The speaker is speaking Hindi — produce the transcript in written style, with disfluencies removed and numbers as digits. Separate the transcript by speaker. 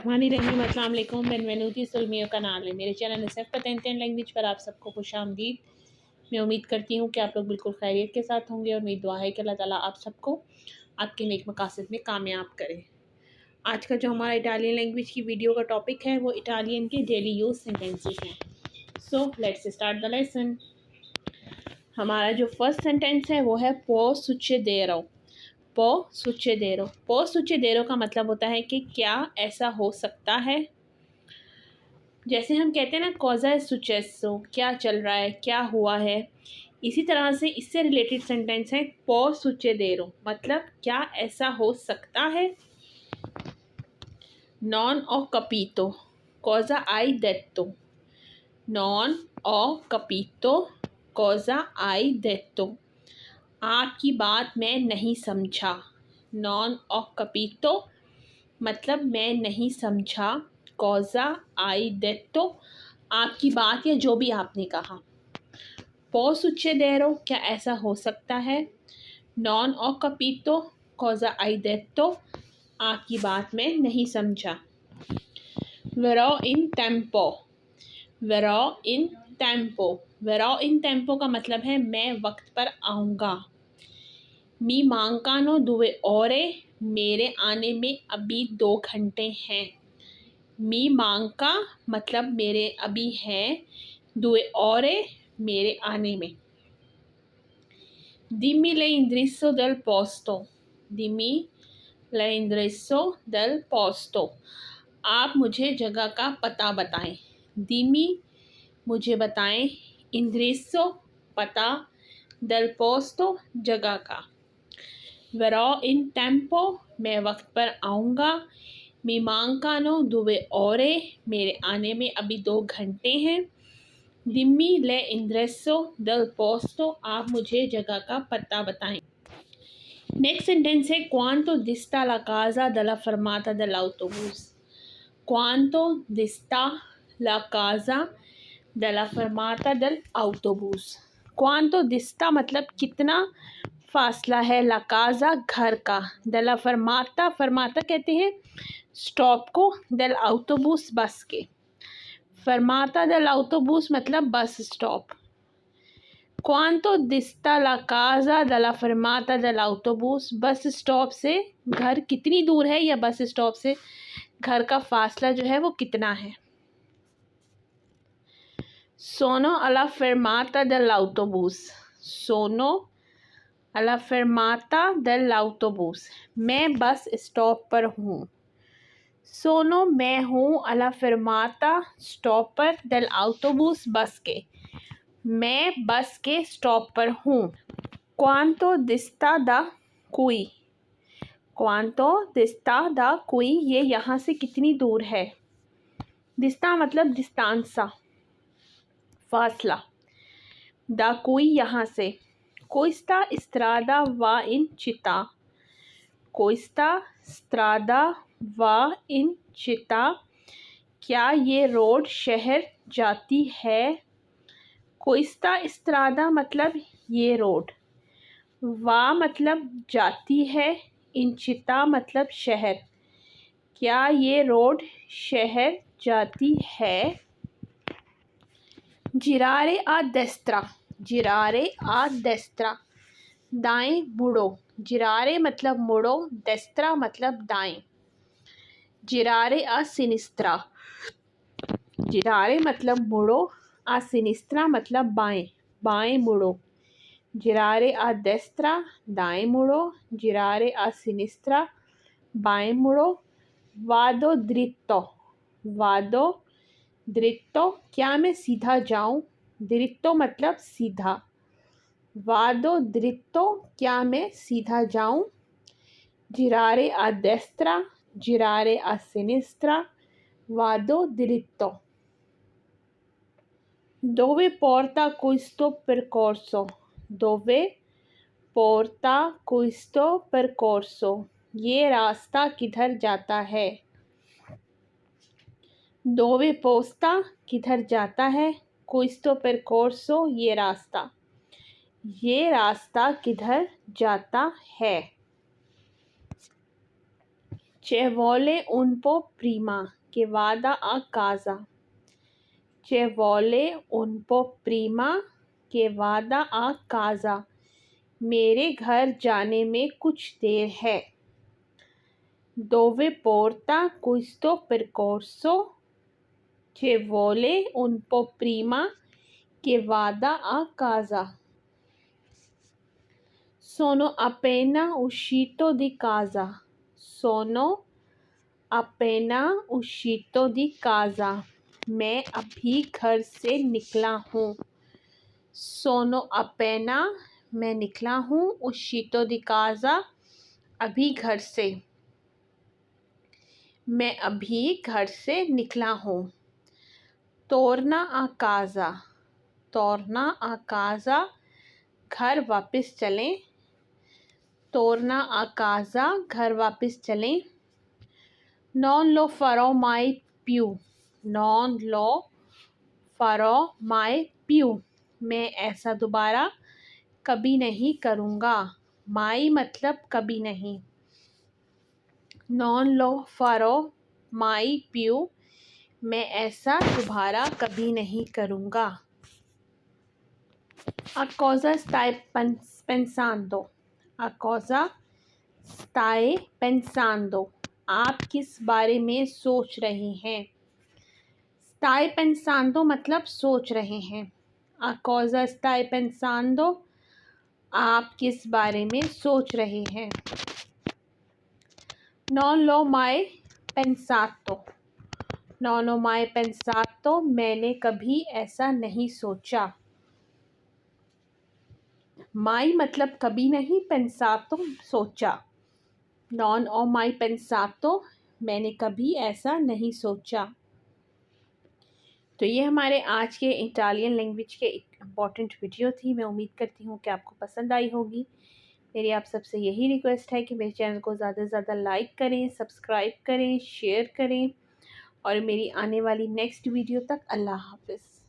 Speaker 1: बिस्मिल्लाहिर्रहमानिर्रहीम। अस्सलाम वालेकुम। बेनवेनुती सुलमियों का नाम है मेरे चैनल नसफ़ पतेंटेन लैंग्वेज पर आप सबको खुशामदीद। मैं उम्मीद करती हूँ कि आप लोग बिल्कुल खैरियत के साथ होंगे और मेरी दुआ है कि अल्लाह ताला आप सबको आपके नेक मकासद में कामयाब करे। आज का जो हमारा इटालियन लैंग्वेज की वीडियो का टॉपिक है वो इटालियन के डेली यूज़ सेंटेंसेस हैं। So let's start the lesson. हमारा जो फर्स्ट सेंटेंस है वो है पो सुccedero। पो सुccedero। पो सुccedero का मतलब होता है कि क्या ऐसा हो सकता है। जैसे हम कहते हैं ना cosa è successo, क्या चल रहा है, क्या हुआ है, इसी तरह से इससे रिलेटेड सेंटेंस है पो succedero, मतलब क्या ऐसा हो सकता है। non ho capito cosa hai detto। non ho capito cosa hai detto, आपकी बात मैं नहीं समझा। नॉन ऑफ कपीतो मतलब मैं नहीं समझा। कॉजा आई डेटो आपकी बात या जो भी आपने कहा। पो सुccedero क्या ऐसा हो सकता है। नॉन ऑफ कपीतो कॉजा आई डेटो आपकी बात मैं नहीं समझा। verrò in tempo। verrò in tempo। verrò in tempo का मतलब है मैं वक्त पर आऊँगा। मी mancano 2 ore मेरे आने में अभी 2 घंटे हैं। मी manca मतलब मेरे अभी हैं, 2 ore मेरे आने में। dimmi l'indirizzo del posto। dimmi l'indirizzo del posto आप मुझे जगह का पता बताएं। dimmi मुझे बताएं, indirizzo पता, del posto जगह का। verrò in tempo मैं वक्त पर आऊँगा। mi mancano 2 ore मेरे आने में अभी 2 घंटे हैं। dimmi l'indirizzo del posto आप मुझे जगह का पता बताएं। नेक्स्ट सेंटेंस है quanto dista la casa dalla fermata dell'autobus। quanto dista la casa dalla fermata dell'autobus। quanto dista मतलब कितना फासला है, ला काज़ा घर का, दला फरमाता, फरमाता कहते हैं स्टॉप को, दल आउटोबूस बस के। फरमाता दल आउटोबूस मतलब बस स्टॉप। क्वांतो दिस्ता ला काज़ा दला फरमाता दल आउटोबूस बस स्टॉप से घर कितनी दूर है या बस स्टॉप से घर का फासला जो है वो कितना है। सोनो अला फरमाता दल आउटोबूस। सोनो अला fermata dell'autobus मैं बस स्टॉप पर हूँ। सोनो मैं हूँ, अला fermata स्टॉप पर, del autobus बस के, मैं बस के स्टॉप पर हूँ। quanto dista da qui। quanto dista da qui ये यहाँ से कितनी दूर है। दिस्ता मतलब डिस्टेंसा फासला, da qui यहाँ से। Questa strada va in città। Questa strada va in città क्या ये रोड शहर जाती है। Questa strada मतलब ये रोड, va मतलब जाती है, in città मतलब शहर, क्या ये रोड शहर जाती है। girare a destra। जिरारे आ डेस्त्रा दाएं मुड़ो। जिरारे मतलब मुड़ो, डेस्त्रा मतलब दाएं। जिरारे आ सिनिस्त्रा। जिरारे मतलब मुड़ो, आ सिनिस्त्रा मतलब बाएं, बाएं मुड़ो। जिरारे आ डेस्त्रा दाएं मुड़ो, जिरारे आ सिनिस्त्रा बाएं मुड़ो। वादो द्रित्तो। वादो द्रित्तो क्या मैं सीधा जाऊं। द्रित्तो मतलब सीधा। वादो द्रित्तो क्या मैं सीधा जाऊं। जिरारे आ डेस्त्रा जिरारे आ सिनिस्त्रा वादो द्रित्तो। dove porta questo percorso। dove porta questo percorso ये रास्ता किधर जाता है। dove posta किधर जाता है, questo percorso ये रास्ता, ये रास्ता किधर जाता है। Ci vuole un po' prima che vada a casa. Ci vuole un po' prima che vada a casa. मेरे घर जाने में कुछ देर है. Dove porta questo percorso? Ci vuole un po' prima che vada a casa. Sono appena uscito di casa. Sono appena uscito di casa. मैं अभी घर से निकला हूँ. Sono appena मैं निकला हूँ. Uscito di casa अभी घर से. मैं अभी घर से निकला हूँ. Torna a casa. Torna a casa घर वापस चलें. Torna a casa घर वापस चलें. Non lo farò mai più. Non lo farò mai più. मैं ऐसा दोबारा कभी नहीं करूँगा. Mai मतलब कभी नहीं. Non lo farò mai più. मैं ऐसा दोबारा कभी नहीं करूँगा. A cosa stai pensando? A cosa stai pensando? आप किस बारे में सोच रहे हैं? Stai pensando मतलब सोच रहे हैं. A cosa stai pensando? आप किस बारे में सोच रहे हैं? Non l'ho mai pensato. Non ho mai pensato. मैंने कभी ऐसा नहीं सोचा. Mai मतलब कभी नहीं. Pensato सोचा. Non ho mai pensato. मैंने कभी ऐसा नहीं सोचा. तो ये हमारे आज के इटालियन लैंग्वेज के एक इम्पॉर्टेंट वीडियो थी. मैं उम्मीद करती हूँ कि आपको पसंद आई होगी. मेरी आप सबसे यही रिक्वेस्ट है कि मेरे चैनल को ज़्यादा से ज़्यादा लाइक करें, सब्सक्राइब करें, शेयर करें और मेरी आने वाली नेक्स्ट वीडियो तक अल्लाह हाफ़िज़.